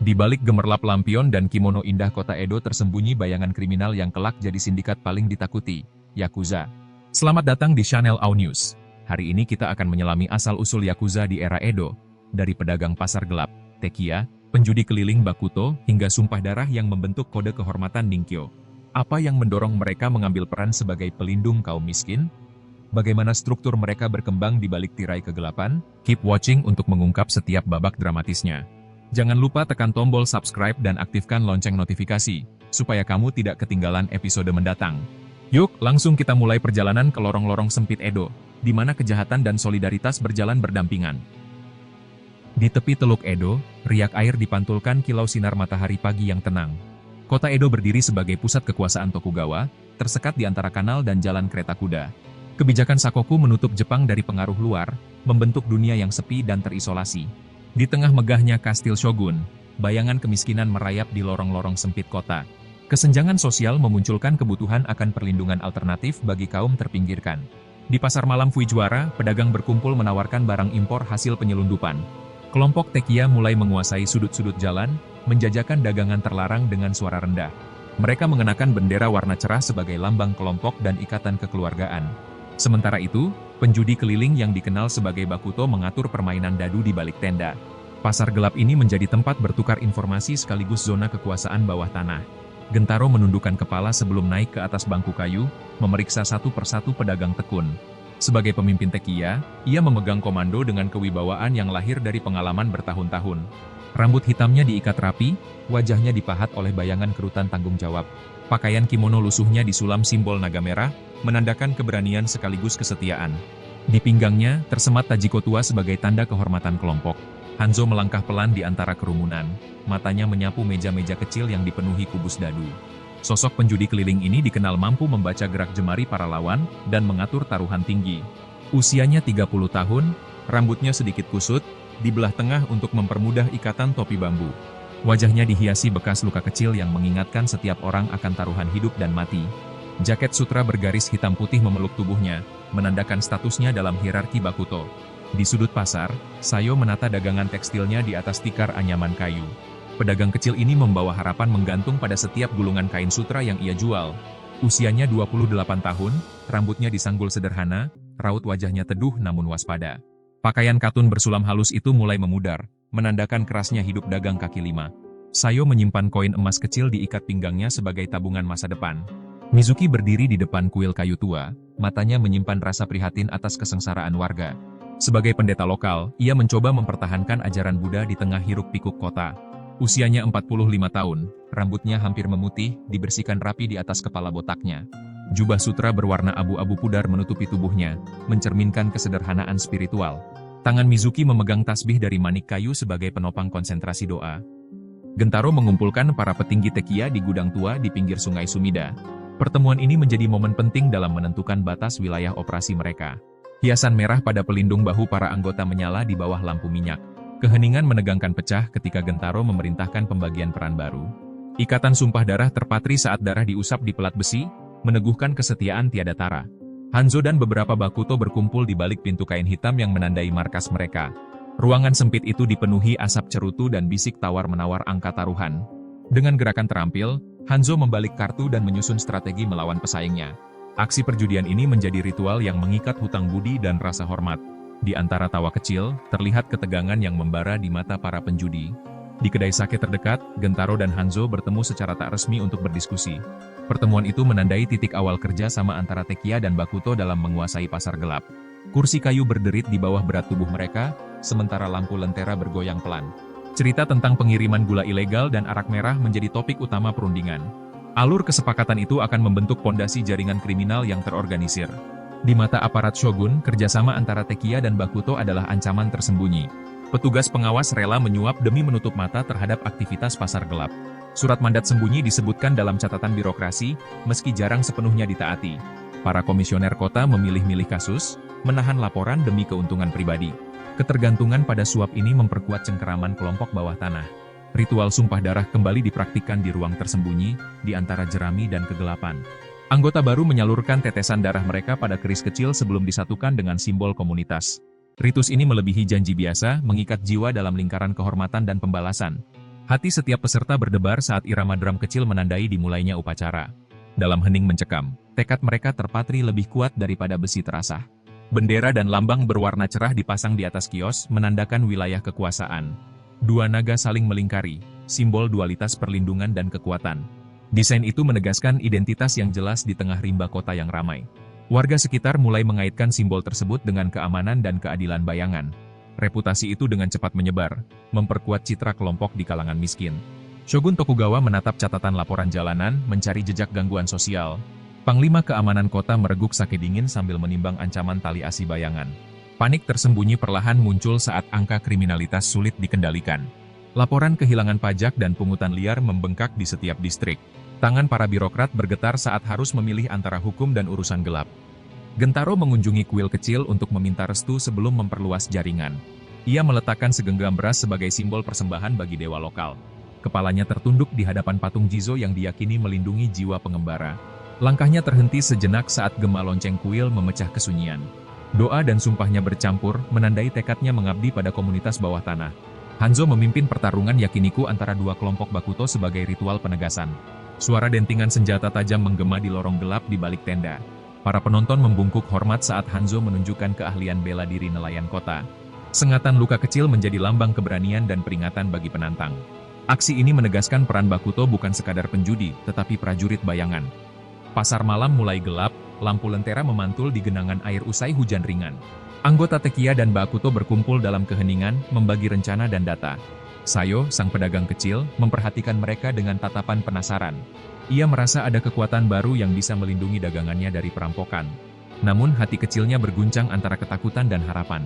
Di balik gemerlap lampion dan kimono indah kota Edo tersembunyi bayangan kriminal yang kelak jadi sindikat paling ditakuti, Yakuza. Selamat datang di channel Au News. Hari ini kita akan menyelami asal-usul Yakuza di era Edo, dari pedagang pasar gelap, Tekiya, penjudi keliling Bakuto, hingga sumpah darah yang membentuk kode kehormatan Ninkyo. Apa yang mendorong mereka mengambil peran sebagai pelindung kaum miskin? Bagaimana struktur mereka berkembang di balik tirai kegelapan? Keep watching untuk mengungkap setiap babak dramatisnya. Jangan lupa tekan tombol subscribe dan aktifkan lonceng notifikasi, supaya kamu tidak ketinggalan episode mendatang. Yuk, langsung kita mulai perjalanan ke lorong-lorong sempit Edo, di mana kejahatan dan solidaritas berjalan berdampingan. Di tepi Teluk Edo, riak air dipantulkan kilau sinar matahari pagi yang tenang. Kota Edo berdiri sebagai pusat kekuasaan Tokugawa, tersekat di antara kanal dan jalan kereta kuda. Kebijakan Sakoku menutup Jepang dari pengaruh luar, membentuk dunia yang sepi dan terisolasi. Di tengah megahnya kastil Shogun, bayangan kemiskinan merayap di lorong-lorong sempit kota. Kesenjangan sosial memunculkan kebutuhan akan perlindungan alternatif bagi kaum terpinggirkan. Di pasar malam Fujiwara, pedagang berkumpul menawarkan barang impor hasil penyelundupan. Kelompok Tekiya mulai menguasai sudut-sudut jalan, menjajakan dagangan terlarang dengan suara rendah. Mereka mengenakan bendera warna cerah sebagai lambang kelompok dan ikatan kekeluargaan. Sementara itu, penjudi keliling yang dikenal sebagai Bakuto mengatur permainan dadu di balik tenda. Pasar gelap ini menjadi tempat bertukar informasi sekaligus zona kekuasaan bawah tanah. Gentaro menundukkan kepala sebelum naik ke atas bangku kayu, memeriksa satu persatu pedagang tekun. Sebagai pemimpin Tekiya, ia memegang komando dengan kewibawaan yang lahir dari pengalaman bertahun-tahun. Rambut hitamnya diikat rapi, wajahnya dipahat oleh bayangan kerutan tanggung jawab. Pakaian kimono lusuhnya disulam simbol naga merah, menandakan keberanian sekaligus kesetiaan. Di pinggangnya, tersemat tajiko tua sebagai tanda kehormatan kelompok. Hanzo melangkah pelan di antara kerumunan, matanya menyapu meja-meja kecil yang dipenuhi kubus dadu. Sosok penjudi keliling ini dikenal mampu membaca gerak jemari para lawan, dan mengatur taruhan tinggi. Usianya 30 tahun, rambutnya sedikit kusut, dibelah tengah untuk mempermudah ikatan topi bambu. Wajahnya dihiasi bekas luka kecil yang mengingatkan setiap orang akan taruhan hidup dan mati. Jaket sutra bergaris hitam putih memeluk tubuhnya, menandakan statusnya dalam hierarki Bakuto. Di sudut pasar, Sayo menata dagangan tekstilnya di atas tikar anyaman kayu. Pedagang kecil ini membawa harapan menggantung pada setiap gulungan kain sutra yang ia jual. Usianya 28 tahun, rambutnya disanggul sederhana, raut wajahnya teduh namun waspada. Pakaian katun bersulam halus itu mulai memudar, menandakan kerasnya hidup dagang kaki lima. Sayo menyimpan koin emas kecil di ikat pinggangnya sebagai tabungan masa depan. Mizuki berdiri di depan kuil kayu tua, matanya menyimpan rasa prihatin atas kesengsaraan warga. Sebagai pendeta lokal, ia mencoba mempertahankan ajaran Buddha di tengah hiruk-pikuk kota. Usianya 45 tahun, rambutnya hampir memutih, dibersihkan rapi di atas kepala botaknya. Jubah sutra berwarna abu-abu pudar menutupi tubuhnya, mencerminkan kesederhanaan spiritual. Tangan Mizuki memegang tasbih dari manik kayu sebagai penopang konsentrasi doa. Gentaro mengumpulkan para petinggi Tekiya di gudang tua di pinggir sungai Sumida. Pertemuan ini menjadi momen penting dalam menentukan batas wilayah operasi mereka. Hiasan merah pada pelindung bahu para anggota menyala di bawah lampu minyak. Keheningan menegangkan pecah ketika Gentaro memerintahkan pembagian peran baru. Ikatan sumpah darah terpatri saat darah diusap di pelat besi, meneguhkan kesetiaan tiada tara. Hanzo dan beberapa Bakuto berkumpul di balik pintu kain hitam yang menandai markas mereka. Ruangan sempit itu dipenuhi asap cerutu dan bisik tawar-menawar angka taruhan. Dengan gerakan terampil, Hanzo membalik kartu dan menyusun strategi melawan pesaingnya. Aksi perjudian ini menjadi ritual yang mengikat hutang budi dan rasa hormat. Di antara tawa kecil, terlihat ketegangan yang membara di mata para penjudi. Di kedai sake terdekat, Gentaro dan Hanzo bertemu secara tak resmi untuk berdiskusi. Pertemuan itu menandai titik awal kerja sama antara Tekiya dan Bakuto dalam menguasai pasar gelap. Kursi kayu berderit di bawah berat tubuh mereka, sementara lampu lentera bergoyang pelan. Cerita tentang pengiriman gula ilegal dan arak merah menjadi topik utama perundingan. Alur kesepakatan itu akan membentuk pondasi jaringan kriminal yang terorganisir. Di mata aparat Shogun, kerjasama antara Tekiya dan Bakuto adalah ancaman tersembunyi. Petugas pengawas rela menyuap demi menutup mata terhadap aktivitas pasar gelap. Surat mandat sembunyi disebutkan dalam catatan birokrasi, meski jarang sepenuhnya ditaati. Para komisioner kota memilih-milih kasus, menahan laporan demi keuntungan pribadi. Ketergantungan pada suap ini memperkuat cengkeraman kelompok bawah tanah. Ritual sumpah darah kembali dipraktikkan di ruang tersembunyi, di antara jerami dan kegelapan. Anggota baru menyalurkan tetesan darah mereka pada keris kecil sebelum disatukan dengan simbol komunitas. Ritus ini melebihi janji biasa, mengikat jiwa dalam lingkaran kehormatan dan pembalasan. Hati setiap peserta berdebar saat irama drum kecil menandai dimulainya upacara. Dalam hening mencekam, tekad mereka terpatri lebih kuat daripada besi terasah. Bendera dan lambang berwarna cerah dipasang di atas kios menandakan wilayah kekuasaan. Dua naga saling melingkari, simbol dualitas perlindungan dan kekuatan. Desain itu menegaskan identitas yang jelas di tengah rimba kota yang ramai. Warga sekitar mulai mengaitkan simbol tersebut dengan keamanan dan keadilan bayangan. Reputasi itu dengan cepat menyebar, memperkuat citra kelompok di kalangan miskin. Shogun Tokugawa menatap catatan laporan jalanan, mencari jejak gangguan sosial. Panglima Keamanan Kota mereguk sake dingin sambil menimbang ancaman tali asi bayangan. Panik tersembunyi perlahan muncul saat angka kriminalitas sulit dikendalikan. Laporan kehilangan pajak dan pungutan liar membengkak di setiap distrik. Tangan para birokrat bergetar saat harus memilih antara hukum dan urusan gelap. Gentaro mengunjungi kuil kecil untuk meminta restu sebelum memperluas jaringan. Ia meletakkan segenggam beras sebagai simbol persembahan bagi dewa lokal. Kepalanya tertunduk di hadapan patung Jizo yang diyakini melindungi jiwa pengembara. Langkahnya terhenti sejenak saat gema lonceng kuil memecah kesunyian. Doa dan sumpahnya bercampur, menandai tekadnya mengabdi pada komunitas bawah tanah. Hanzo memimpin pertarungan yakiniku antara dua kelompok Bakuto sebagai ritual penegasan. Suara dentingan senjata tajam menggema di lorong gelap di balik tenda. Para penonton membungkuk hormat saat Hanzo menunjukkan keahlian bela diri nelayan kota. Sengatan luka kecil menjadi lambang keberanian dan peringatan bagi penantang. Aksi ini menegaskan peran Bakuto bukan sekadar penjudi, tetapi prajurit bayangan. Pasar malam mulai gelap, lampu lentera memantul di genangan air usai hujan ringan. Anggota Tekiya dan Bakuto berkumpul dalam keheningan, membagi rencana dan data. Sayo, sang pedagang kecil, memperhatikan mereka dengan tatapan penasaran. Ia merasa ada kekuatan baru yang bisa melindungi dagangannya dari perampokan. Namun hati kecilnya berguncang antara ketakutan dan harapan.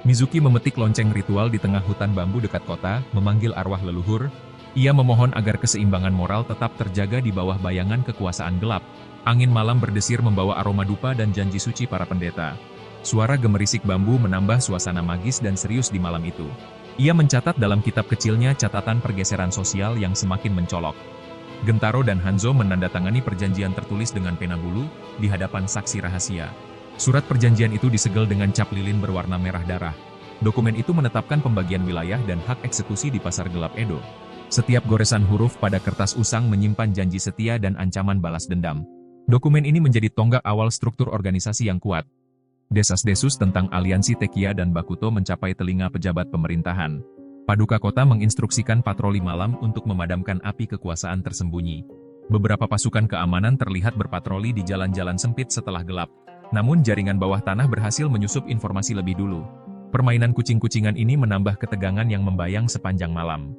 Mizuki memetik lonceng ritual di tengah hutan bambu dekat kota, memanggil arwah leluhur. Ia memohon agar keseimbangan moral tetap terjaga di bawah bayangan kekuasaan gelap. Angin malam berdesir membawa aroma dupa dan janji suci para pendeta. Suara gemerisik bambu menambah suasana magis dan serius di malam itu. Ia mencatat dalam kitab kecilnya catatan pergeseran sosial yang semakin mencolok. Gentaro dan Hanzo menandatangani perjanjian tertulis dengan pena bulu, di hadapan saksi rahasia. Surat perjanjian itu disegel dengan cap lilin berwarna merah darah. Dokumen itu menetapkan pembagian wilayah dan hak eksekusi di pasar gelap Edo. Setiap goresan huruf pada kertas usang menyimpan janji setia dan ancaman balas dendam. Dokumen ini menjadi tonggak awal struktur organisasi yang kuat. Desas-desus tentang aliansi Tekiya dan Bakuto mencapai telinga pejabat pemerintahan. Paduka kota menginstruksikan patroli malam untuk memadamkan api kekuasaan tersembunyi. Beberapa pasukan keamanan terlihat berpatroli di jalan-jalan sempit setelah gelap. Namun jaringan bawah tanah berhasil menyusup informasi lebih dulu. Permainan kucing-kucingan ini menambah ketegangan yang membayang sepanjang malam.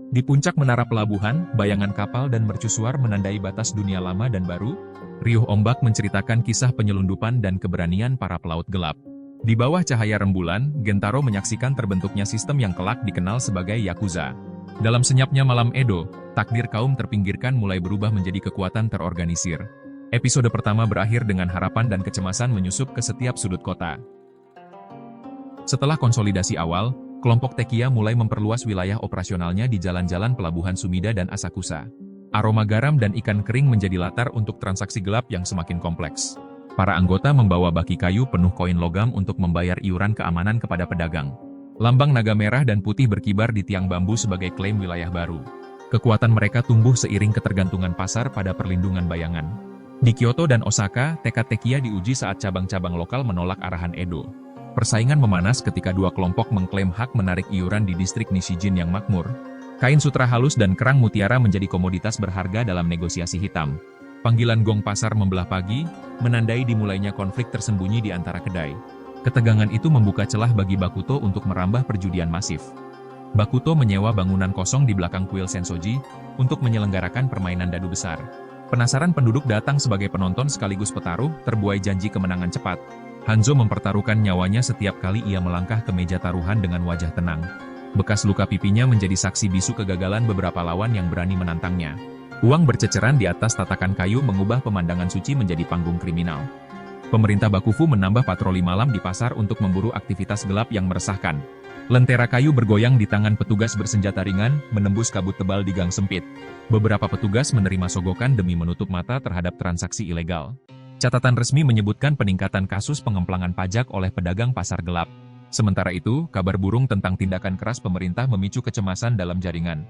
Di puncak menara pelabuhan, bayangan kapal dan mercusuar menandai batas dunia lama dan baru. Riuh ombak menceritakan kisah penyelundupan dan keberanian para pelaut gelap. Di bawah cahaya rembulan, Gentaro menyaksikan terbentuknya sistem yang kelak dikenal sebagai Yakuza. Dalam senyapnya malam Edo, takdir kaum terpinggirkan mulai berubah menjadi kekuatan terorganisir. Episode pertama berakhir dengan harapan dan kecemasan menyusup ke setiap sudut kota. Setelah konsolidasi awal, kelompok Tekiya mulai memperluas wilayah operasionalnya di jalan-jalan pelabuhan Sumida dan Asakusa. Aroma garam dan ikan kering menjadi latar untuk transaksi gelap yang semakin kompleks. Para anggota membawa baki kayu penuh koin logam untuk membayar iuran keamanan kepada pedagang. Lambang naga merah dan putih berkibar di tiang bambu sebagai klaim wilayah baru. Kekuatan mereka tumbuh seiring ketergantungan pasar pada perlindungan bayangan. Di Kyoto dan Osaka, tekad Tekiya diuji saat cabang-cabang lokal menolak arahan Edo. Persaingan memanas ketika dua kelompok mengklaim hak menarik iuran di distrik Nishijin yang makmur. Kain sutra halus dan kerang mutiara menjadi komoditas berharga dalam negosiasi hitam. Panggilan gong pasar membelah pagi, menandai dimulainya konflik tersembunyi di antara kedai. Ketegangan itu membuka celah bagi Bakuto untuk merambah perjudian masif. Bakuto menyewa bangunan kosong di belakang kuil Sensoji untuk menyelenggarakan permainan dadu besar. Penasaran penduduk datang sebagai penonton sekaligus petaruh, terbuai janji kemenangan cepat. Hanzo mempertaruhkan nyawanya setiap kali ia melangkah ke meja taruhan dengan wajah tenang. Bekas luka pipinya menjadi saksi bisu kegagalan beberapa lawan yang berani menantangnya. Uang berceceran di atas tatakan kayu mengubah pemandangan suci menjadi panggung kriminal. Pemerintah Bakufu menambah patroli malam di pasar untuk memburu aktivitas gelap yang meresahkan. Lentera kayu bergoyang di tangan petugas bersenjata ringan, menembus kabut tebal di gang sempit. Beberapa petugas menerima sogokan demi menutup mata terhadap transaksi ilegal. Catatan resmi menyebutkan peningkatan kasus pengemplangan pajak oleh pedagang pasar gelap. Sementara itu, kabar burung tentang tindakan keras pemerintah memicu kecemasan dalam jaringan.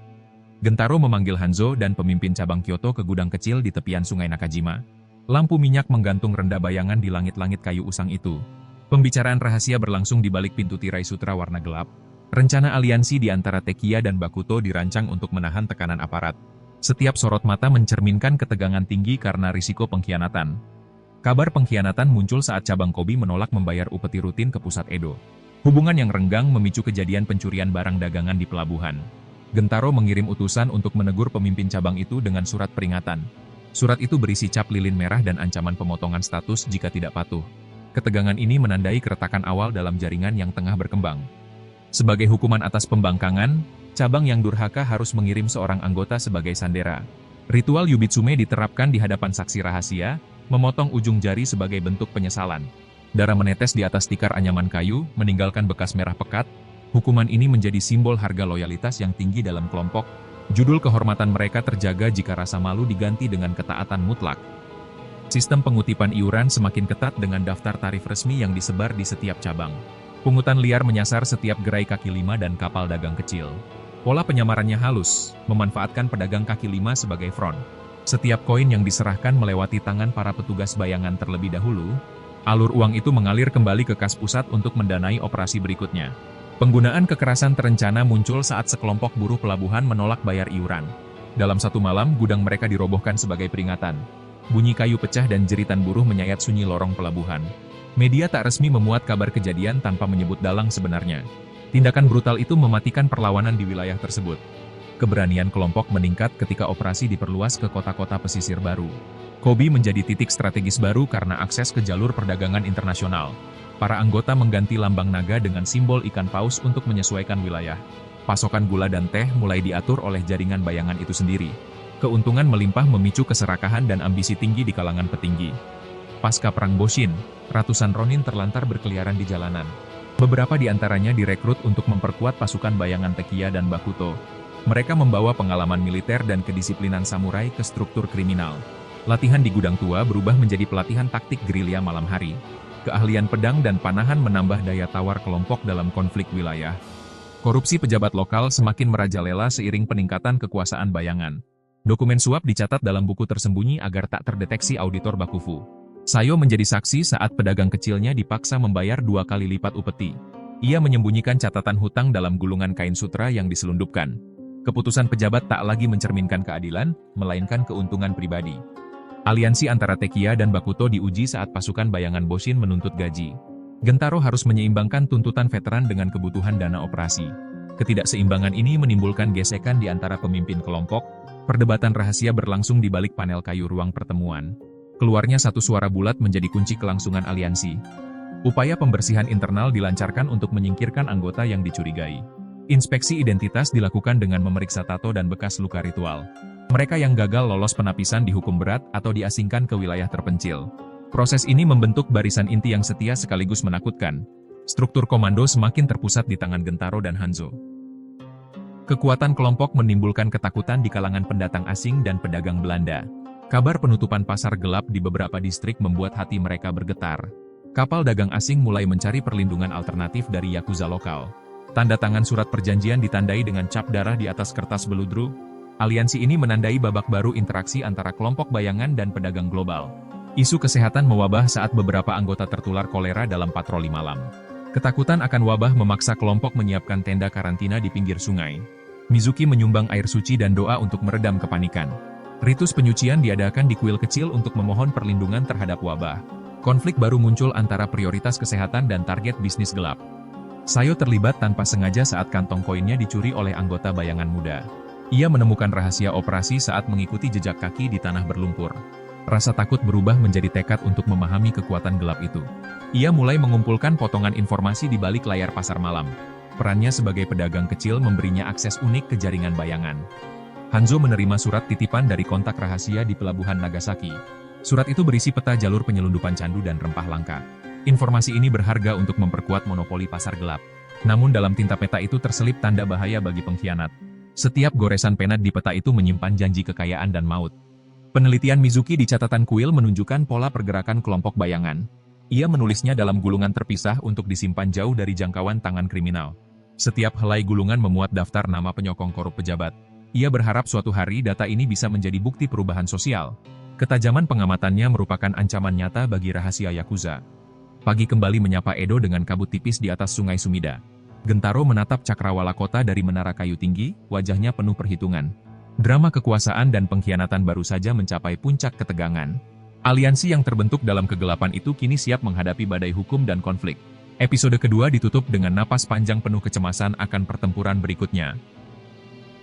Gentaro memanggil Hanzo dan pemimpin cabang Kyoto ke gudang kecil di tepian sungai Nakajima. Lampu minyak menggantung rendah bayangan di langit-langit kayu usang itu. Pembicaraan rahasia berlangsung di balik pintu tirai sutra warna gelap. Rencana aliansi di antara Tekiya dan Bakuto dirancang untuk menahan tekanan aparat. Setiap sorot mata mencerminkan ketegangan tinggi karena risiko pengkhianatan. Kabar pengkhianatan muncul saat cabang Kobe menolak membayar upeti rutin ke pusat Edo. Hubungan yang renggang memicu kejadian pencurian barang dagangan di pelabuhan. Gentaro mengirim utusan untuk menegur pemimpin cabang itu dengan surat peringatan. Surat itu berisi cap lilin merah dan ancaman pemotongan status jika tidak patuh. Ketegangan ini menandai keretakan awal dalam jaringan yang tengah berkembang. Sebagai hukuman atas pembangkangan, cabang yang durhaka harus mengirim seorang anggota sebagai sandera. Ritual Yubitsume diterapkan di hadapan saksi rahasia, memotong ujung jari sebagai bentuk penyesalan. Darah menetes di atas tikar anyaman kayu, meninggalkan bekas merah pekat. Hukuman ini menjadi simbol harga loyalitas yang tinggi dalam kelompok. Judul kehormatan mereka terjaga jika rasa malu diganti dengan ketaatan mutlak. Sistem pengutipan iuran semakin ketat dengan daftar tarif resmi yang disebar di setiap cabang. Pungutan liar menyasar setiap gerai kaki lima dan kapal dagang kecil. Pola penyamarannya halus, memanfaatkan pedagang kaki lima sebagai front. Setiap koin yang diserahkan melewati tangan para petugas bayangan terlebih dahulu. Alur uang itu mengalir kembali ke kas pusat untuk mendanai operasi berikutnya. Penggunaan kekerasan terencana muncul saat sekelompok buruh pelabuhan menolak bayar iuran. Dalam satu malam, gudang mereka dirobohkan sebagai peringatan. Bunyi kayu pecah dan jeritan buruh menyayat sunyi lorong pelabuhan. Media tak resmi memuat kabar kejadian tanpa menyebut dalang sebenarnya. Tindakan brutal itu mematikan perlawanan di wilayah tersebut. Keberanian kelompok meningkat ketika operasi diperluas ke kota-kota pesisir baru. Kobe menjadi titik strategis baru karena akses ke jalur perdagangan internasional. Para anggota mengganti lambang naga dengan simbol ikan paus untuk menyesuaikan wilayah. Pasokan gula dan teh mulai diatur oleh jaringan bayangan itu sendiri. Keuntungan melimpah memicu keserakahan dan ambisi tinggi di kalangan petinggi. Pasca Perang Boshin, ratusan ronin terlantar berkeliaran di jalanan. Beberapa di antaranya direkrut untuk memperkuat pasukan bayangan Tekiya dan Bakuto. Mereka membawa pengalaman militer dan kedisiplinan samurai ke struktur kriminal. Latihan di gudang tua berubah menjadi pelatihan taktik gerilya malam hari. Keahlian pedang dan panahan menambah daya tawar kelompok dalam konflik wilayah. Korupsi pejabat lokal semakin merajalela seiring peningkatan kekuasaan bayangan. Dokumen suap dicatat dalam buku tersembunyi agar tak terdeteksi auditor Bakufu. Sayo menjadi saksi saat pedagang kecilnya dipaksa membayar 2 kali lipat upeti. Ia menyembunyikan catatan hutang dalam gulungan kain sutra yang diselundupkan. Keputusan pejabat tak lagi mencerminkan keadilan, melainkan keuntungan pribadi. Aliansi antara Tekiya dan Bakuto diuji saat pasukan bayangan Boshin menuntut gaji. Gentaro harus menyeimbangkan tuntutan veteran dengan kebutuhan dana operasi. Ketidakseimbangan ini menimbulkan gesekan di antara pemimpin kelompok. Perdebatan rahasia berlangsung di balik panel kayu ruang pertemuan. Keluarnya satu suara bulat menjadi kunci kelangsungan aliansi. Upaya pembersihan internal dilancarkan untuk menyingkirkan anggota yang dicurigai. Inspeksi identitas dilakukan dengan memeriksa tato dan bekas luka ritual. Mereka yang gagal lolos penapisan dihukum berat atau diasingkan ke wilayah terpencil. Proses ini membentuk barisan inti yang setia sekaligus menakutkan. Struktur komando semakin terpusat di tangan Gentaro dan Hanzo. Kekuatan kelompok menimbulkan ketakutan di kalangan pendatang asing dan pedagang Belanda. Kabar penutupan pasar gelap di beberapa distrik membuat hati mereka bergetar. Kapal dagang asing mulai mencari perlindungan alternatif dari yakuza lokal. Tanda tangan surat perjanjian ditandai dengan cap darah di atas kertas beludru. Aliansi ini menandai babak baru interaksi antara kelompok bayangan dan pedagang global. Isu kesehatan mewabah saat beberapa anggota tertular kolera dalam patroli malam. Ketakutan akan wabah memaksa kelompok menyiapkan tenda karantina di pinggir sungai. Mizuki menyumbang air suci dan doa untuk meredam kepanikan. Ritus penyucian diadakan di kuil kecil untuk memohon perlindungan terhadap wabah. Konflik baru muncul antara prioritas kesehatan dan target bisnis gelap. Sayo terlibat tanpa sengaja saat kantong koinnya dicuri oleh anggota bayangan muda. Ia menemukan rahasia operasi saat mengikuti jejak kaki di tanah berlumpur. Rasa takut berubah menjadi tekad untuk memahami kekuatan gelap itu. Ia mulai mengumpulkan potongan informasi di balik layar pasar malam. Perannya sebagai pedagang kecil memberinya akses unik ke jaringan bayangan. Hanzo menerima surat titipan dari kontak rahasia di pelabuhan Nagasaki. Surat itu berisi peta jalur penyelundupan candu dan rempah langka. Informasi ini berharga untuk memperkuat monopoli pasar gelap. Namun dalam tinta peta itu terselip tanda bahaya bagi pengkhianat. Setiap goresan pena di peta itu menyimpan janji kekayaan dan maut. Penelitian Mizuki di catatan kuil menunjukkan pola pergerakan kelompok bayangan. Ia menulisnya dalam gulungan terpisah untuk disimpan jauh dari jangkauan tangan kriminal. Setiap helai gulungan memuat daftar nama penyokong korup pejabat. Ia berharap suatu hari data ini bisa menjadi bukti perubahan sosial. Ketajaman pengamatannya merupakan ancaman nyata bagi rahasia Yakuza. Pagi kembali menyapa Edo dengan kabut tipis di atas Sungai Sumida. Gentaro menatap cakrawala kota dari menara kayu tinggi, wajahnya penuh perhitungan. Drama kekuasaan dan pengkhianatan baru saja mencapai puncak ketegangan. Aliansi yang terbentuk dalam kegelapan itu kini siap menghadapi badai hukum dan konflik. Episode kedua ditutup dengan napas panjang penuh kecemasan akan pertempuran berikutnya.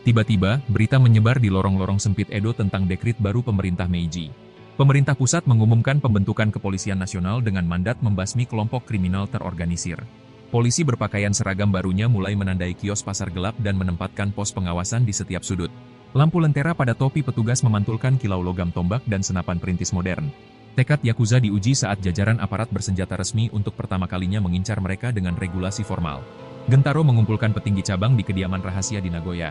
Tiba-tiba, berita menyebar di lorong-lorong sempit Edo tentang dekrit baru pemerintah Meiji. Pemerintah pusat mengumumkan pembentukan kepolisian nasional dengan mandat membasmi kelompok kriminal terorganisir. Polisi berpakaian seragam barunya mulai menandai kios pasar gelap dan menempatkan pos pengawasan di setiap sudut. Lampu lentera pada topi petugas memantulkan kilau logam tombak dan senapan perintis modern. Tekad Yakuza diuji saat jajaran aparat bersenjata resmi untuk pertama kalinya mengincar mereka dengan regulasi formal. Gentaro mengumpulkan petinggi cabang di kediaman rahasia di Nagoya.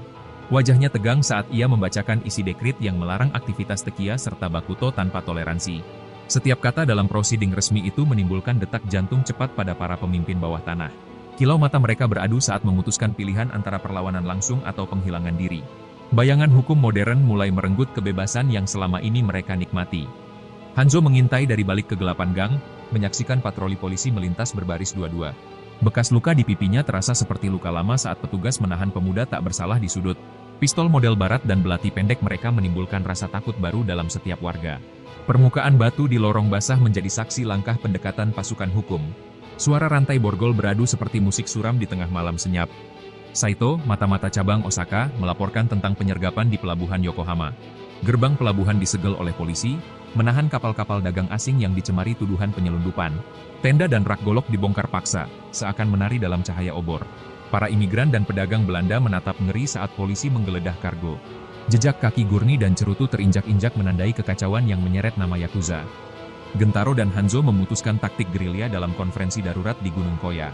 Wajahnya tegang saat ia membacakan isi dekrit yang melarang aktivitas tekia serta bakuto tanpa toleransi. Setiap kata dalam prosiding resmi itu menimbulkan detak jantung cepat pada para pemimpin bawah tanah. Kilau mata mereka beradu saat memutuskan pilihan antara perlawanan langsung atau penghilangan diri. Bayangan hukum modern mulai merenggut kebebasan yang selama ini mereka nikmati. Hanzo mengintai dari balik kegelapan gang, menyaksikan patroli polisi melintas berbaris dua-dua. Bekas luka di pipinya terasa seperti luka lama saat petugas menahan pemuda tak bersalah di sudut. Pistol model barat dan belati pendek mereka menimbulkan rasa takut baru dalam setiap warga. Permukaan batu di lorong basah menjadi saksi langkah pendekatan pasukan hukum. Suara rantai borgol beradu seperti musik suram di tengah malam senyap. Saito, mata-mata cabang Osaka, melaporkan tentang penyergapan di pelabuhan Yokohama. Gerbang pelabuhan disegel oleh polisi, menahan kapal-kapal dagang asing yang dicemari tuduhan penyelundupan. Tenda dan rak golok dibongkar paksa, seakan menari dalam cahaya obor. Para imigran dan pedagang Belanda menatap ngeri saat polisi menggeledah kargo. Jejak kaki Gurney dan Cerutu terinjak-injak menandai kekacauan yang menyeret nama Yakuza. Gentaro dan Hanzo memutuskan taktik gerilya dalam konferensi darurat di Gunung Koya.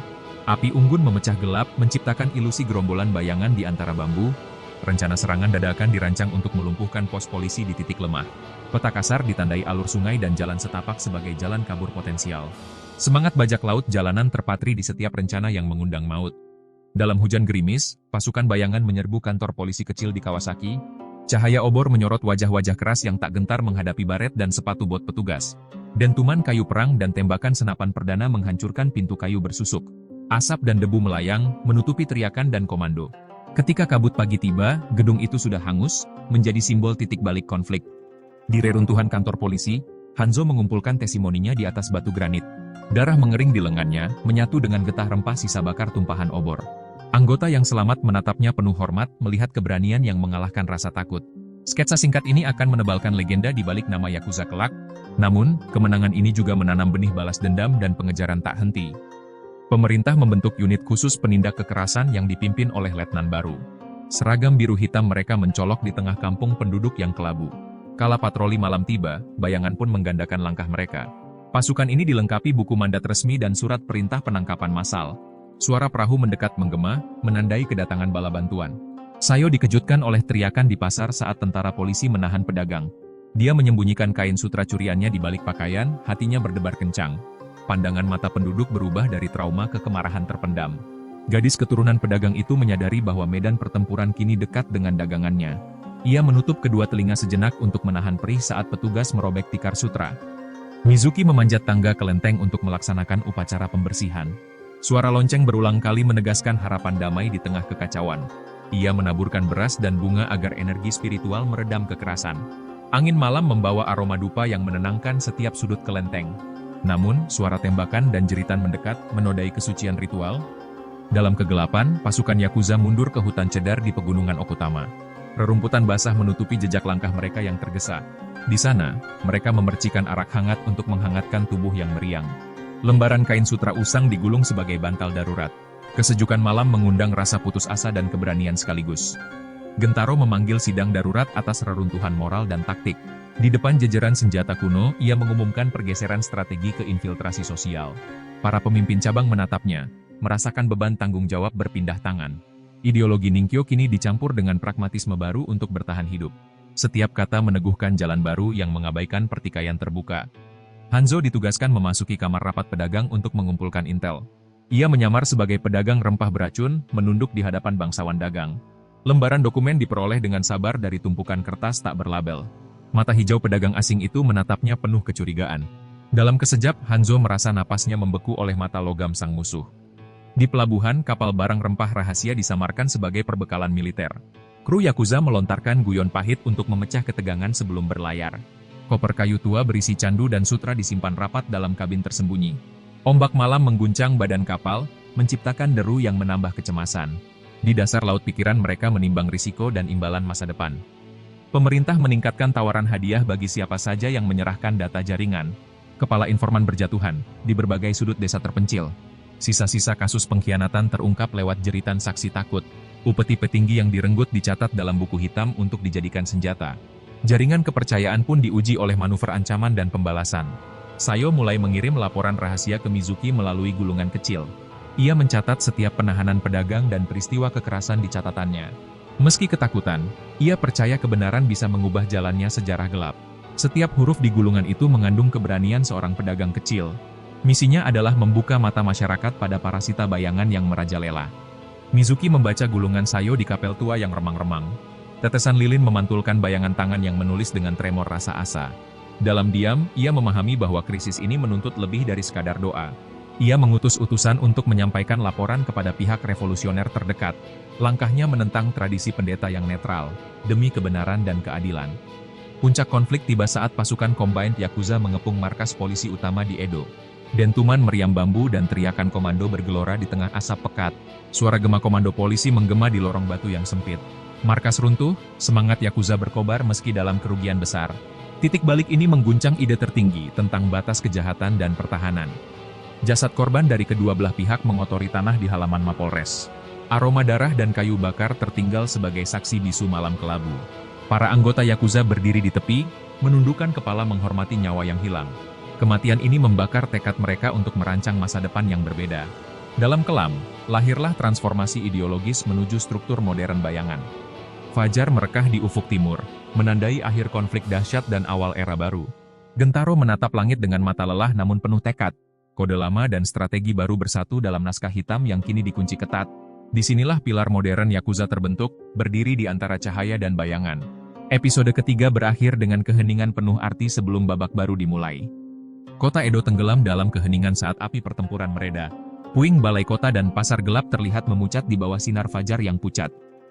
Api unggun memecah gelap, menciptakan ilusi gerombolan bayangan di antara bambu. Rencana serangan dadakan dirancang untuk melumpuhkan pos polisi di titik lemah. Peta kasar ditandai alur sungai dan jalan setapak sebagai jalan kabur potensial. Semangat bajak laut jalanan terpatri di setiap rencana yang mengundang maut. Dalam hujan gerimis, pasukan bayangan menyerbu kantor polisi kecil di Kawasaki. Cahaya obor menyorot wajah-wajah keras yang tak gentar menghadapi baret dan sepatu bot petugas. Dentuman kayu perang dan tembakan senapan perdana menghancurkan pintu kayu bersusuk. Asap dan debu melayang, menutupi teriakan dan komando. Ketika kabut pagi tiba, gedung itu sudah hangus, menjadi simbol titik balik konflik. Di reruntuhan kantor polisi, Hanzo mengumpulkan testimoninya di atas batu granit. Darah mengering di lengannya, menyatu dengan getah rempah sisa bakar tumpahan obor. Anggota yang selamat menatapnya penuh hormat, melihat keberanian yang mengalahkan rasa takut. Sketsa singkat ini akan menebalkan legenda di balik nama Yakuza kelak. Namun, kemenangan ini juga menanam benih balas dendam dan pengejaran tak henti. Pemerintah membentuk unit khusus penindak kekerasan yang dipimpin oleh letnan baru. Seragam biru hitam mereka mencolok di tengah kampung penduduk yang kelabu. Kala patroli malam tiba, bayangan pun menggandakan langkah mereka. Pasukan ini dilengkapi buku mandat resmi dan surat perintah penangkapan massal. Suara perahu mendekat menggema, menandai kedatangan bala bantuan. Sayo dikejutkan oleh teriakan di pasar saat tentara polisi menahan pedagang. Dia menyembunyikan kain sutra curiannya di balik pakaian, hatinya berdebar kencang. Pandangan mata penduduk berubah dari trauma ke kemarahan terpendam. Gadis keturunan pedagang itu menyadari bahwa medan pertempuran kini dekat dengan dagangannya. Ia menutup kedua telinga sejenak untuk menahan perih saat petugas merobek tikar sutra. Mizuki memanjat tangga kelenteng untuk melaksanakan upacara pembersihan. Suara lonceng berulang kali menegaskan harapan damai di tengah kekacauan. Ia menaburkan beras dan bunga agar energi spiritual meredam kekerasan. Angin malam membawa aroma dupa yang menenangkan setiap sudut kelenteng. Namun, suara tembakan dan jeritan mendekat menodai kesucian ritual. Dalam kegelapan, pasukan Yakuza mundur ke hutan cedar di pegunungan Okutama. Rerumputan basah menutupi jejak langkah mereka yang tergesa. Di sana, mereka memercikan arak hangat untuk menghangatkan tubuh yang meriang. Lembaran kain sutra usang digulung sebagai bantal darurat. Kesejukan malam mengundang rasa putus asa dan keberanian sekaligus. Gentaro memanggil sidang darurat atas reruntuhan moral dan taktik. Di depan jajaran senjata kuno, ia mengumumkan pergeseran strategi ke infiltrasi sosial. Para pemimpin cabang menatapnya, merasakan beban tanggung jawab berpindah tangan. Ideologi Ninkyo kini dicampur dengan pragmatisme baru untuk bertahan hidup. Setiap kata meneguhkan jalan baru yang mengabaikan pertikaian terbuka. Hanzo ditugaskan memasuki kamar rapat pedagang untuk mengumpulkan intel. Ia menyamar sebagai pedagang rempah beracun, menunduk di hadapan bangsawan dagang. Lembaran dokumen diperoleh dengan sabar dari tumpukan kertas tak berlabel. Mata hijau pedagang asing itu menatapnya penuh kecurigaan. Dalam kesejap, Hanzo merasa napasnya membeku oleh mata logam sang musuh. Di pelabuhan, kapal barang rempah rahasia disamarkan sebagai perbekalan militer. Kru Yakuza melontarkan guyon pahit untuk memecah ketegangan sebelum berlayar. Koper kayu tua berisi candu dan sutra disimpan rapat dalam kabin tersembunyi. Ombak malam mengguncang badan kapal, menciptakan deru yang menambah kecemasan. Di dasar laut pikiran mereka menimbang risiko dan imbalan masa depan. Pemerintah meningkatkan tawaran hadiah bagi siapa saja yang menyerahkan data jaringan. Kepala informan berjatuhan, di berbagai sudut desa terpencil. Sisa-sisa kasus pengkhianatan terungkap lewat jeritan saksi takut. Upeti petinggi yang direnggut dicatat dalam buku hitam untuk dijadikan senjata. Jaringan kepercayaan pun diuji oleh manuver ancaman dan pembalasan. Sayo mulai mengirim laporan rahasia ke Mizuki melalui gulungan kecil. Ia mencatat setiap penahanan pedagang dan peristiwa kekerasan di catatannya. Meski ketakutan, ia percaya kebenaran bisa mengubah jalannya sejarah gelap. Setiap huruf di gulungan itu mengandung keberanian seorang pedagang kecil. Misinya adalah membuka mata masyarakat pada parasita bayangan yang merajalela. Mizuki membaca gulungan Sayo di kapel tua yang remang-remang. Tetesan lilin memantulkan bayangan tangan yang menulis dengan tremor rasa asa. Dalam diam, ia memahami bahwa krisis ini menuntut lebih dari sekadar doa. Ia mengutus utusan untuk menyampaikan laporan kepada pihak revolusioner terdekat. Langkahnya menentang tradisi pendeta yang netral, demi kebenaran dan keadilan. Puncak konflik tiba saat pasukan Combined Yakuza mengepung markas polisi utama di Edo. Dentuman meriam bambu dan teriakan komando bergelora di tengah asap pekat. Suara gema komando polisi menggema di lorong batu yang sempit. Markas runtuh, semangat Yakuza berkobar meski dalam kerugian besar. Titik balik ini mengguncang ide tertinggi tentang batas kejahatan dan pertahanan. Jasad korban dari kedua belah pihak mengotori tanah di halaman Mapolres. Aroma darah dan kayu bakar tertinggal sebagai saksi bisu malam kelabu. Para anggota Yakuza berdiri di tepi, menundukkan kepala menghormati nyawa yang hilang. Kematian ini membakar tekad mereka untuk merancang masa depan yang berbeda. Dalam kelam, lahirlah transformasi ideologis menuju struktur modern bayangan. Fajar merekah di ufuk timur, menandai akhir konflik dahsyat dan awal era baru. Gentaro menatap langit dengan mata lelah namun penuh tekad. Kode lama dan strategi baru bersatu dalam naskah hitam yang kini dikunci ketat. Disinilah pilar modern Yakuza terbentuk, berdiri di antara cahaya dan bayangan. Episode ketiga berakhir dengan keheningan penuh arti sebelum babak baru dimulai. Kota Edo tenggelam dalam keheningan saat api pertempuran mereda. Puing balai kota dan pasar gelap terlihat memucat di bawah sinar fajar yang pucat.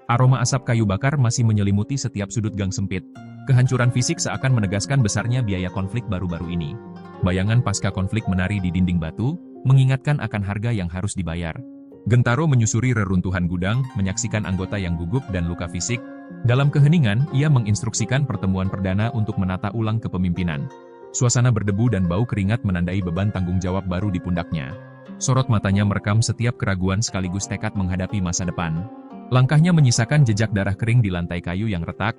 Aroma asap kayu bakar masih menyelimuti setiap sudut gang sempit. Kehancuran fisik seakan menegaskan besarnya biaya konflik baru-baru ini. Bayangan pasca konflik menari di dinding batu, mengingatkan akan harga yang harus dibayar. Gentaro menyusuri reruntuhan gudang, menyaksikan anggota yang gugup dan luka fisik. Dalam keheningan, ia menginstruksikan pertemuan perdana untuk menata ulang kepemimpinan. Suasana berdebu dan bau keringat menandai beban tanggung jawab baru di pundaknya. Sorot matanya merekam setiap keraguan sekaligus tekad menghadapi masa depan. Langkahnya menyisakan jejak darah kering di lantai kayu yang retak.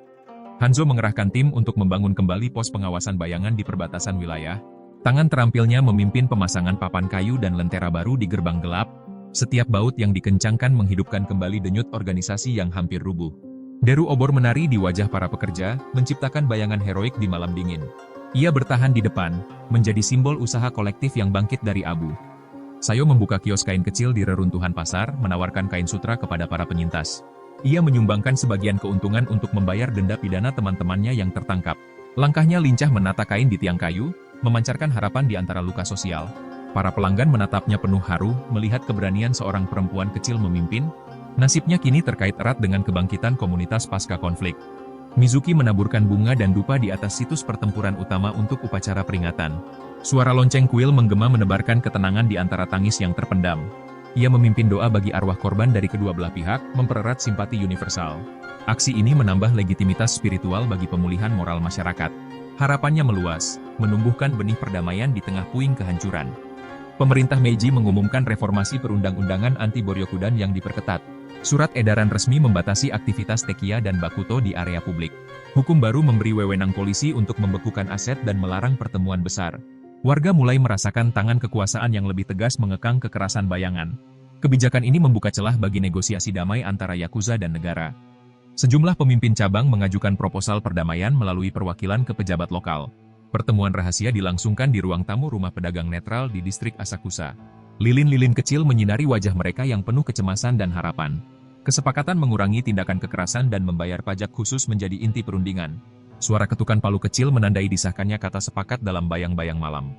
Hanzo mengerahkan tim untuk membangun kembali pos pengawasan bayangan di perbatasan wilayah. Tangan terampilnya memimpin pemasangan papan kayu dan lentera baru di gerbang gelap. Setiap baut yang dikencangkan menghidupkan kembali denyut organisasi yang hampir rubuh. Deru obor menari di wajah para pekerja, menciptakan bayangan heroik di malam dingin. Ia bertahan di depan, menjadi simbol usaha kolektif yang bangkit dari abu. Sayo membuka kios kain kecil di reruntuhan pasar, menawarkan kain sutra kepada para penyintas. Ia menyumbangkan sebagian keuntungan untuk membayar denda pidana teman-temannya yang tertangkap. Langkahnya lincah menata kain di tiang kayu, memancarkan harapan di antara luka sosial. Para pelanggan menatapnya penuh haru, melihat keberanian seorang perempuan kecil memimpin. Nasibnya kini terkait erat dengan kebangkitan komunitas pasca konflik. Mizuki menaburkan bunga dan dupa di atas situs pertempuran utama untuk upacara peringatan. Suara lonceng kuil menggema menebarkan ketenangan di antara tangis yang terpendam. Ia memimpin doa bagi arwah korban dari kedua belah pihak, mempererat simpati universal. Aksi ini menambah legitimitas spiritual bagi pemulihan moral masyarakat. Harapannya meluas, menumbuhkan benih perdamaian di tengah puing kehancuran. Pemerintah Meiji mengumumkan reformasi perundang-undangan anti Boryokudan yang diperketat. Surat edaran resmi membatasi aktivitas Tekiya dan Bakuto di area publik. Hukum baru memberi wewenang polisi untuk membekukan aset dan melarang pertemuan besar. Warga mulai merasakan tangan kekuasaan yang lebih tegas mengekang kekerasan bayangan. Kebijakan ini membuka celah bagi negosiasi damai antara Yakuza dan negara. Sejumlah pemimpin cabang mengajukan proposal perdamaian melalui perwakilan ke pejabat lokal. Pertemuan rahasia dilangsungkan di ruang tamu rumah pedagang netral di distrik Asakusa. Lilin-lilin kecil menyinari wajah mereka yang penuh kecemasan dan harapan. Kesepakatan mengurangi tindakan kekerasan dan membayar pajak khusus menjadi inti perundingan. Suara ketukan palu kecil menandai disahkannya kata sepakat dalam bayang-bayang malam.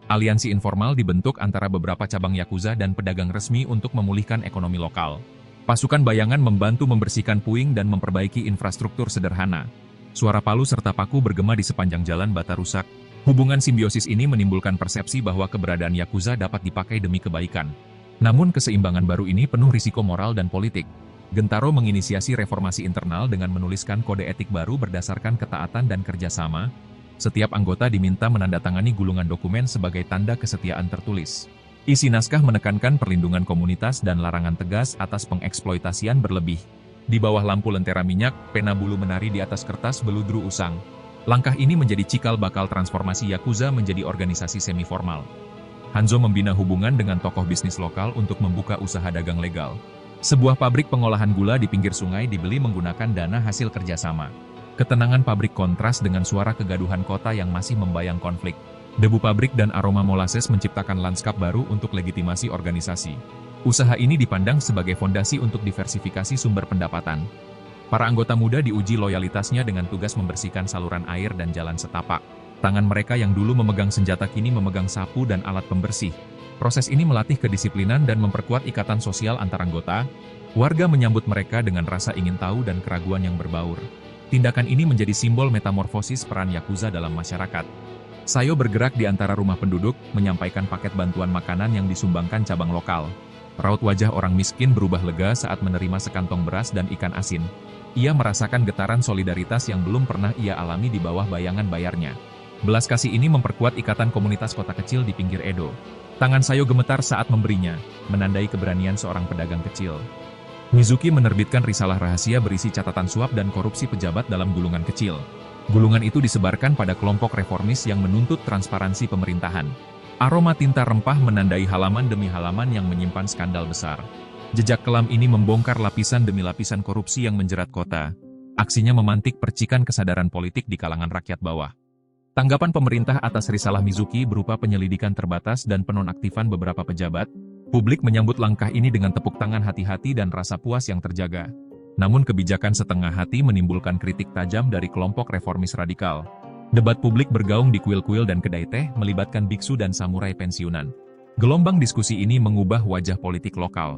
Aliansi informal dibentuk antara beberapa cabang Yakuza dan pedagang resmi untuk memulihkan ekonomi lokal. Pasukan bayangan membantu membersihkan puing dan memperbaiki infrastruktur sederhana. Suara palu serta paku bergema di sepanjang jalan bata rusak. Hubungan simbiosis ini menimbulkan persepsi bahwa keberadaan Yakuza dapat dipakai demi kebaikan. Namun keseimbangan baru ini penuh risiko moral dan politik. Gentaro menginisiasi reformasi internal dengan menuliskan kode etik baru berdasarkan ketaatan dan kerjasama. Setiap anggota diminta menandatangani gulungan dokumen sebagai tanda kesetiaan tertulis. Isi naskah menekankan perlindungan komunitas dan larangan tegas atas pengeksploitasian berlebih. Di bawah lampu lentera minyak, pena bulu menari di atas kertas beludru usang. Langkah ini menjadi cikal bakal transformasi Yakuza menjadi organisasi semi-formal. Hanzo membina hubungan dengan tokoh bisnis lokal untuk membuka usaha dagang legal. Sebuah pabrik pengolahan gula di pinggir sungai dibeli menggunakan dana hasil kerjasama. Ketenangan pabrik kontras dengan suara kegaduhan kota yang masih membayang konflik. Debu pabrik dan aroma molasses menciptakan lanskap baru untuk legitimasi organisasi. Usaha ini dipandang sebagai fondasi untuk diversifikasi sumber pendapatan. Para anggota muda diuji loyalitasnya dengan tugas membersihkan saluran air dan jalan setapak. Tangan mereka yang dulu memegang senjata kini memegang sapu dan alat pembersih. Proses ini melatih kedisiplinan dan memperkuat ikatan sosial antar anggota. Warga menyambut mereka dengan rasa ingin tahu dan keraguan yang berbaur. Tindakan ini menjadi simbol metamorfosis peran Yakuza dalam masyarakat. Sayo bergerak di antara rumah penduduk, menyampaikan paket bantuan makanan yang disumbangkan cabang lokal. Raut wajah orang miskin berubah lega saat menerima sekantong beras dan ikan asin. Ia merasakan getaran solidaritas yang belum pernah ia alami di bawah bayangan bayarnya. Belas kasih ini memperkuat ikatan komunitas kota kecil di pinggir Edo. Tangan Sayo gemetar saat memberinya, menandai keberanian seorang pedagang kecil. Mizuki menerbitkan risalah rahasia berisi catatan suap dan korupsi pejabat dalam gulungan kecil. Gulungan itu disebarkan pada kelompok reformis yang menuntut transparansi pemerintahan. Aroma tinta rempah menandai halaman demi halaman yang menyimpan skandal besar. Jejak kelam ini membongkar lapisan demi lapisan korupsi yang menjerat kota. Aksinya memantik percikan kesadaran politik di kalangan rakyat bawah. Tanggapan pemerintah atas risalah Mizuki berupa penyelidikan terbatas dan penonaktifan beberapa pejabat. Publik menyambut langkah ini dengan tepuk tangan hati-hati dan rasa puas yang terjaga. Namun kebijakan setengah hati menimbulkan kritik tajam dari kelompok reformis radikal. Debat publik bergaung di kuil-kuil dan kedai teh melibatkan biksu dan samurai pensiunan. Gelombang diskusi ini mengubah wajah politik lokal.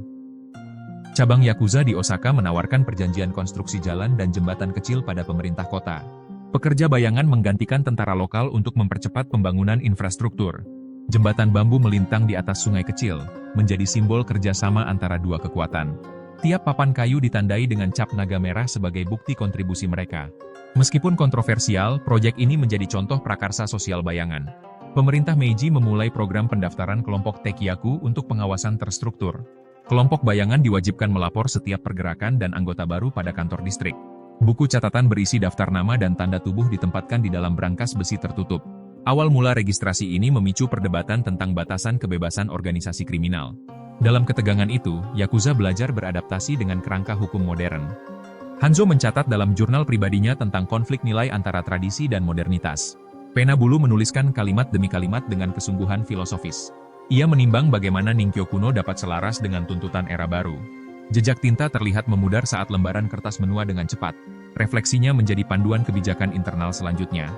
Cabang Yakuza di Osaka menawarkan perjanjian konstruksi jalan dan jembatan kecil pada pemerintah kota. Pekerja bayangan menggantikan tentara lokal untuk mempercepat pembangunan infrastruktur. Jembatan bambu melintang di atas sungai kecil, menjadi simbol kerjasama antara dua kekuatan. Tiap papan kayu ditandai dengan cap naga merah sebagai bukti kontribusi mereka. Meskipun kontroversial, proyek ini menjadi contoh prakarsa sosial bayangan. Pemerintah Meiji memulai program pendaftaran kelompok Tekiyaku untuk pengawasan terstruktur. Kelompok bayangan diwajibkan melapor setiap pergerakan dan anggota baru pada kantor distrik. Buku catatan berisi daftar nama dan tanda tubuh ditempatkan di dalam brankas besi tertutup. Awal mula registrasi ini memicu perdebatan tentang batasan kebebasan organisasi kriminal. Dalam ketegangan itu, Yakuza belajar beradaptasi dengan kerangka hukum modern. Hanzo mencatat dalam jurnal pribadinya tentang konflik nilai antara tradisi dan modernitas. Pena bulu menuliskan kalimat demi kalimat dengan kesungguhan filosofis. Ia menimbang bagaimana Ninkyo kuno dapat selaras dengan tuntutan era baru. Jejak tinta terlihat memudar saat lembaran kertas menua dengan cepat. Refleksinya menjadi panduan kebijakan internal selanjutnya.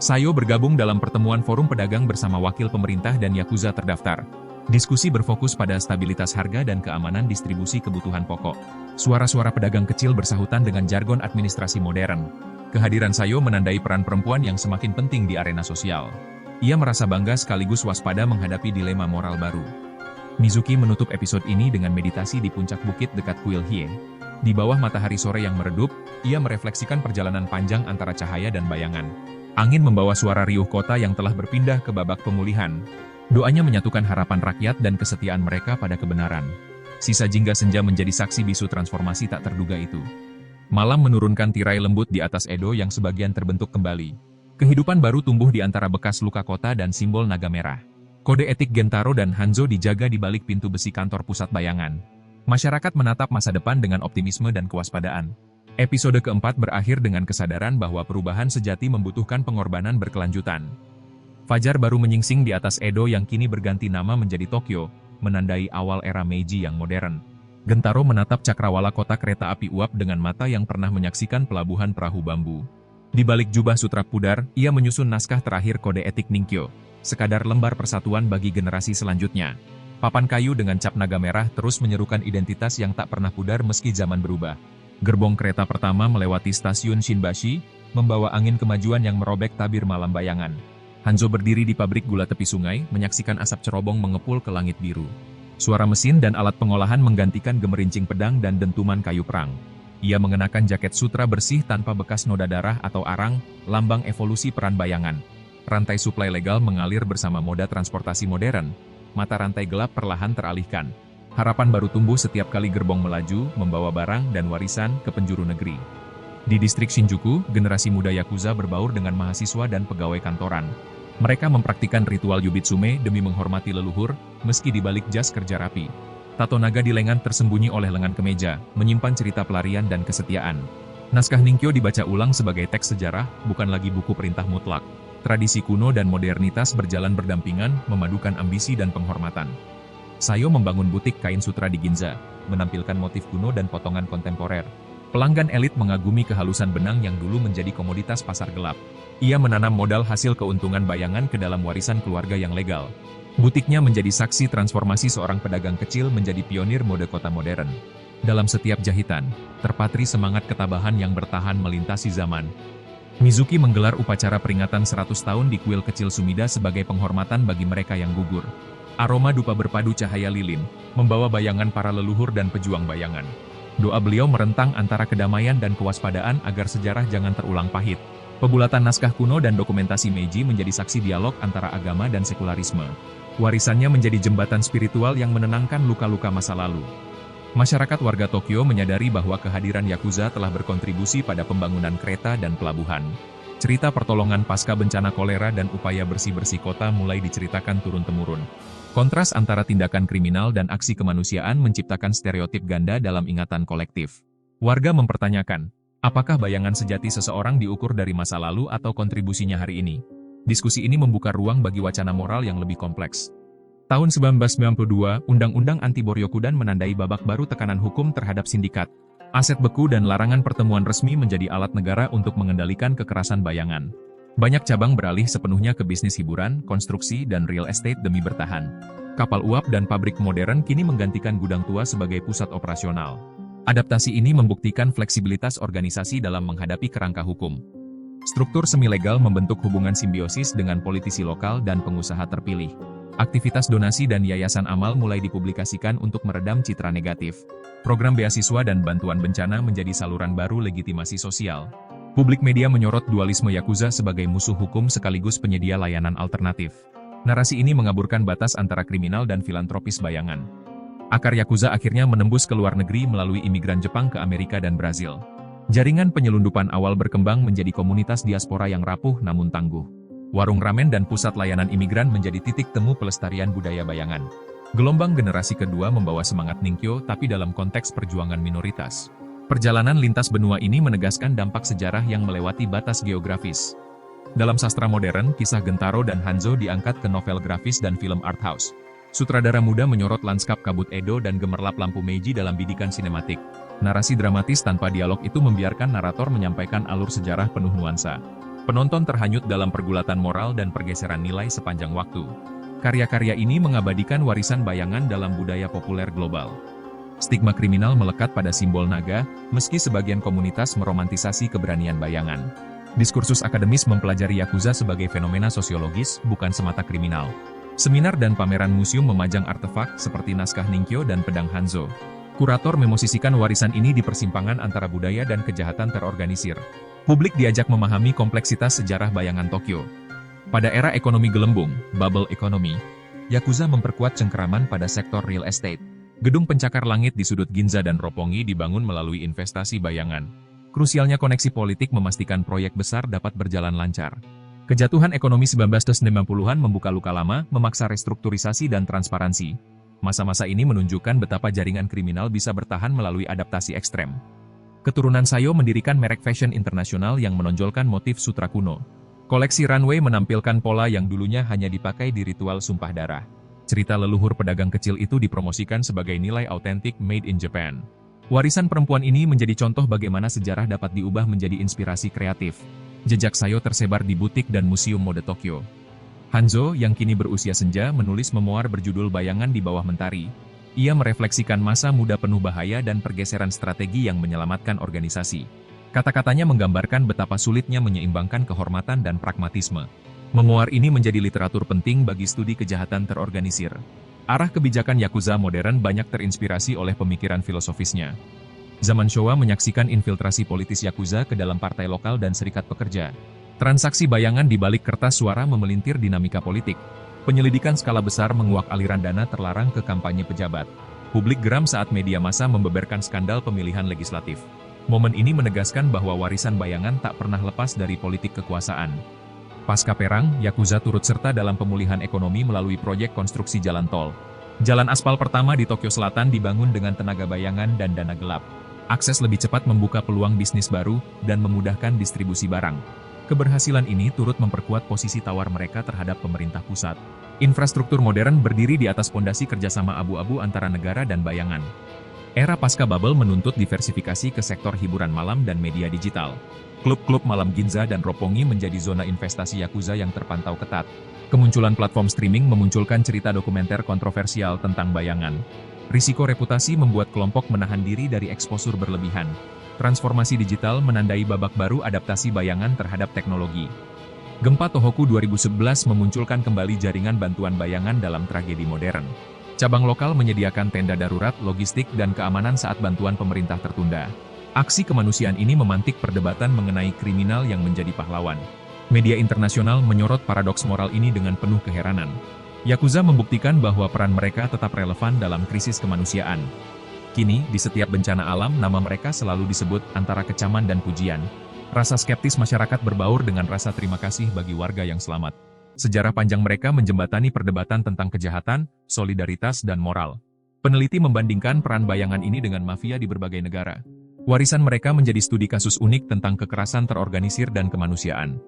Sayo bergabung dalam pertemuan forum pedagang bersama wakil pemerintah dan Yakuza terdaftar. Diskusi berfokus pada stabilitas harga dan keamanan distribusi kebutuhan pokok. Suara-suara pedagang kecil bersahutan dengan jargon administrasi modern. Kehadiran Sayo menandai peran perempuan yang semakin penting di arena sosial. Ia merasa bangga sekaligus waspada menghadapi dilema moral baru. Mizuki menutup episode ini dengan meditasi di puncak bukit dekat kuil Hie. Di bawah matahari sore yang meredup, ia merefleksikan perjalanan panjang antara cahaya dan bayangan. Angin membawa suara riuh kota yang telah berpindah ke babak pemulihan. Doanya menyatukan harapan rakyat dan kesetiaan mereka pada kebenaran. Sisa jingga senja menjadi saksi bisu transformasi tak terduga itu. Malam menurunkan tirai lembut di atas Edo yang sebagian terbentuk kembali. Kehidupan baru tumbuh di antara bekas luka kota dan simbol naga merah. Kode etik Gentaro dan Hanzo dijaga di balik pintu besi kantor pusat bayangan. Masyarakat menatap masa depan dengan optimisme dan kewaspadaan. Episode keempat berakhir dengan kesadaran bahwa perubahan sejati membutuhkan pengorbanan berkelanjutan. Fajar baru menyingsing di atas Edo yang kini berganti nama menjadi Tokyo, menandai awal era Meiji yang modern. Gentaro menatap cakrawala kota kereta api uap dengan mata yang pernah menyaksikan pelabuhan perahu bambu. Di balik jubah sutra pudar, ia menyusun naskah terakhir kode etik Ningkyo, sekadar lembar persatuan bagi generasi selanjutnya. Papan kayu dengan cap naga merah terus menyerukan identitas yang tak pernah pudar meski zaman berubah. Gerbong kereta pertama melewati stasiun Shinbashi, membawa angin kemajuan yang merobek tabir malam bayangan. Hanzo berdiri di pabrik gula tepi sungai, menyaksikan asap cerobong mengepul ke langit biru. Suara mesin dan alat pengolahan menggantikan gemerincing pedang dan dentuman kayu perang. Ia mengenakan jaket sutra bersih tanpa bekas noda darah atau arang, lambang evolusi peran bayangan. Rantai suplai legal mengalir bersama moda transportasi modern. Mata rantai gelap perlahan teralihkan. Harapan baru tumbuh setiap kali gerbong melaju, membawa barang dan warisan ke penjuru negeri. Di distrik Shinjuku, generasi muda Yakuza berbaur dengan mahasiswa dan pegawai kantoran. Mereka mempraktikkan ritual Yubitsume demi menghormati leluhur, meski di balik jas kerja rapi. Tato naga di lengan tersembunyi oleh lengan kemeja, menyimpan cerita pelarian dan kesetiaan. Naskah Ningkyo dibaca ulang sebagai teks sejarah, bukan lagi buku perintah mutlak. Tradisi kuno dan modernitas berjalan berdampingan, memadukan ambisi dan penghormatan. Sayo membangun butik kain sutra di Ginza, menampilkan motif kuno dan potongan kontemporer. Pelanggan elit mengagumi kehalusan benang yang dulu menjadi komoditas pasar gelap. Ia menanam modal hasil keuntungan bayangan ke dalam warisan keluarga yang legal. Butiknya menjadi saksi transformasi seorang pedagang kecil menjadi pionir mode kota modern. Dalam setiap jahitan, terpatri semangat ketabahan yang bertahan melintasi zaman. Mizuki menggelar upacara peringatan 100 tahun di kuil kecil Sumida sebagai penghormatan bagi mereka yang gugur. Aroma dupa berpadu cahaya lilin, membawa bayangan para leluhur dan pejuang bayangan. Doa beliau merentang antara kedamaian dan kewaspadaan agar sejarah jangan terulang pahit. Pebulatan naskah kuno dan dokumentasi Meiji menjadi saksi dialog antara agama dan sekularisme. Warisannya menjadi jembatan spiritual yang menenangkan luka-luka masa lalu. Masyarakat warga Tokyo menyadari bahwa kehadiran Yakuza telah berkontribusi pada pembangunan kereta dan pelabuhan. Cerita pertolongan pasca bencana kolera dan upaya bersih-bersih kota mulai diceritakan turun-temurun. Kontras antara tindakan kriminal dan aksi kemanusiaan menciptakan stereotip ganda dalam ingatan kolektif. Warga mempertanyakan, apakah bayangan sejati seseorang diukur dari masa lalu atau kontribusinya hari ini? Diskusi ini membuka ruang bagi wacana moral yang lebih kompleks. Tahun 1992, Undang-Undang Anti-Boryokudan menandai babak baru tekanan hukum terhadap sindikat. Aset beku dan larangan pertemuan resmi menjadi alat negara untuk mengendalikan kekerasan bayangan. Banyak cabang beralih sepenuhnya ke bisnis hiburan, konstruksi, dan real estate demi bertahan. Kapal uap dan pabrik modern kini menggantikan gudang tua sebagai pusat operasional. Adaptasi ini membuktikan fleksibilitas organisasi dalam menghadapi kerangka hukum. Struktur semi-legal membentuk hubungan simbiosis dengan politisi lokal dan pengusaha terpilih. Aktivitas donasi dan yayasan amal mulai dipublikasikan untuk meredam citra negatif. Program beasiswa dan bantuan bencana menjadi saluran baru legitimasi sosial. Publik media menyorot dualisme Yakuza sebagai musuh hukum sekaligus penyedia layanan alternatif. Narasi ini mengaburkan batas antara kriminal dan filantropis bayangan. Akar Yakuza akhirnya menembus ke luar negeri melalui imigran Jepang ke Amerika dan Brazil. Jaringan penyelundupan awal berkembang menjadi komunitas diaspora yang rapuh namun tangguh. Warung ramen dan pusat layanan imigran menjadi titik temu pelestarian budaya bayangan. Gelombang generasi kedua membawa semangat Ningkyo tapi dalam konteks perjuangan minoritas. Perjalanan lintas benua ini menegaskan dampak sejarah yang melewati batas geografis. Dalam sastra modern, kisah Gentaro dan Hanzo diangkat ke novel grafis dan film art house. Sutradara muda menyorot lanskap kabut Edo dan gemerlap lampu Meiji dalam bidikan sinematik. Narasi dramatis tanpa dialog itu membiarkan narator menyampaikan alur sejarah penuh nuansa. Penonton terhanyut dalam pergulatan moral dan pergeseran nilai sepanjang waktu. Karya-karya ini mengabadikan warisan bayangan dalam budaya populer global. Stigma kriminal melekat pada simbol naga, meski sebagian komunitas meromantisasi keberanian bayangan. Diskursus akademis mempelajari Yakuza sebagai fenomena sosiologis, bukan semata kriminal. Seminar dan pameran museum memajang artefak seperti naskah Ningkyo dan pedang Hanzo. Kurator memosisikan warisan ini di persimpangan antara budaya dan kejahatan terorganisir. Publik diajak memahami kompleksitas sejarah bayangan Tokyo. Pada era ekonomi gelembung, bubble economy, Yakuza memperkuat cengkeraman pada sektor real estate. Gedung pencakar langit di sudut Ginza dan Roppongi dibangun melalui investasi bayangan. Krusialnya koneksi politik memastikan proyek besar dapat berjalan lancar. Kejatuhan ekonomi 1990-an membuka luka lama, memaksa restrukturisasi dan transparansi. Masa-masa ini menunjukkan betapa jaringan kriminal bisa bertahan melalui adaptasi ekstrem. Keturunan Sayo mendirikan merek fashion internasional yang menonjolkan motif sutra kuno. Koleksi runway menampilkan pola yang dulunya hanya dipakai di ritual sumpah darah. Cerita leluhur pedagang kecil itu dipromosikan sebagai nilai autentik made in Japan. Warisan perempuan ini menjadi contoh bagaimana sejarah dapat diubah menjadi inspirasi kreatif. Jejak Sayo tersebar di butik dan museum mode Tokyo. Hanzo, yang kini berusia senja, menulis memoir berjudul Bayangan di Bawah Mentari. Ia merefleksikan masa muda penuh bahaya dan pergeseran strategi yang menyelamatkan organisasi. Kata-katanya menggambarkan betapa sulitnya menyeimbangkan kehormatan dan pragmatisme. Memoir ini menjadi literatur penting bagi studi kejahatan terorganisir. Arah kebijakan Yakuza modern banyak terinspirasi oleh pemikiran filosofisnya. Zaman Showa menyaksikan infiltrasi politis Yakuza ke dalam partai lokal dan serikat pekerja. Transaksi bayangan di balik kertas suara memelintir dinamika politik. Penyelidikan skala besar menguak aliran dana terlarang ke kampanye pejabat. Publik geram saat media massa membeberkan skandal pemilihan legislatif. Momen ini menegaskan bahwa warisan bayangan tak pernah lepas dari politik kekuasaan. Pasca perang, Yakuza turut serta dalam pemulihan ekonomi melalui proyek konstruksi jalan tol. Jalan aspal pertama di Tokyo Selatan dibangun dengan tenaga bayangan dan dana gelap. Akses lebih cepat membuka peluang bisnis baru dan memudahkan distribusi barang. Keberhasilan ini turut memperkuat posisi tawar mereka terhadap pemerintah pusat. Infrastruktur modern berdiri di atas pondasi kerjasama abu-abu antara negara dan bayangan. Era pasca bubble menuntut diversifikasi ke sektor hiburan malam dan media digital. Klub-klub malam Ginza dan Roppongi menjadi zona investasi Yakuza yang terpantau ketat. Kemunculan platform streaming memunculkan cerita dokumenter kontroversial tentang bayangan. Risiko reputasi membuat kelompok menahan diri dari eksposur berlebihan. Transformasi digital menandai babak baru adaptasi bayangan terhadap teknologi. Gempa Tohoku 2011 memunculkan kembali jaringan bantuan bayangan dalam tragedi modern. Cabang lokal menyediakan tenda darurat, logistik, dan keamanan saat bantuan pemerintah tertunda. Aksi kemanusiaan ini memantik perdebatan mengenai kriminal yang menjadi pahlawan. Media internasional menyorot paradoks moral ini dengan penuh keheranan. Yakuza membuktikan bahwa peran mereka tetap relevan dalam krisis kemanusiaan. Kini, di setiap bencana alam, nama mereka selalu disebut antara kecaman dan pujian. Rasa skeptis masyarakat berbaur dengan rasa terima kasih bagi warga yang selamat. Sejarah panjang mereka menjembatani perdebatan tentang kejahatan, solidaritas, dan moral. Peneliti membandingkan peran bayangan ini dengan mafia di berbagai negara. Warisan mereka menjadi studi kasus unik tentang kekerasan terorganisir dan kemanusiaan.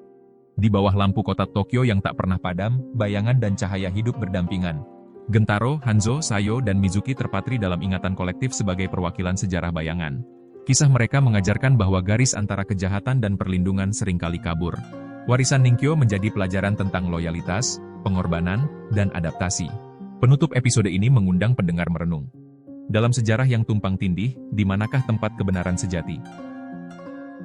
Di bawah lampu kota Tokyo yang tak pernah padam, bayangan dan cahaya hidup berdampingan. Gentaro, Hanzo, Sayo, dan Mizuki terpatri dalam ingatan kolektif sebagai perwakilan sejarah bayangan. Kisah mereka mengajarkan bahwa garis antara kejahatan dan perlindungan seringkali kabur. Warisan Ninkyo menjadi pelajaran tentang loyalitas, pengorbanan, dan adaptasi. Penutup episode ini mengundang pendengar merenung. Dalam sejarah yang tumpang tindih, di manakah tempat kebenaran sejati?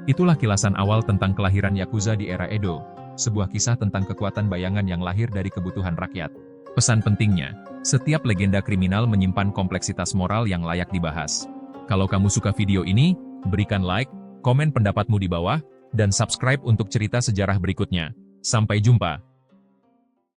Itulah kilasan awal tentang kelahiran Yakuza di era Edo, sebuah kisah tentang kekuatan bayangan yang lahir dari kebutuhan rakyat. Pesan pentingnya, setiap legenda kriminal menyimpan kompleksitas moral yang layak dibahas. Kalau kamu suka video ini, berikan like, komen pendapatmu di bawah, dan subscribe untuk cerita sejarah berikutnya. Sampai jumpa.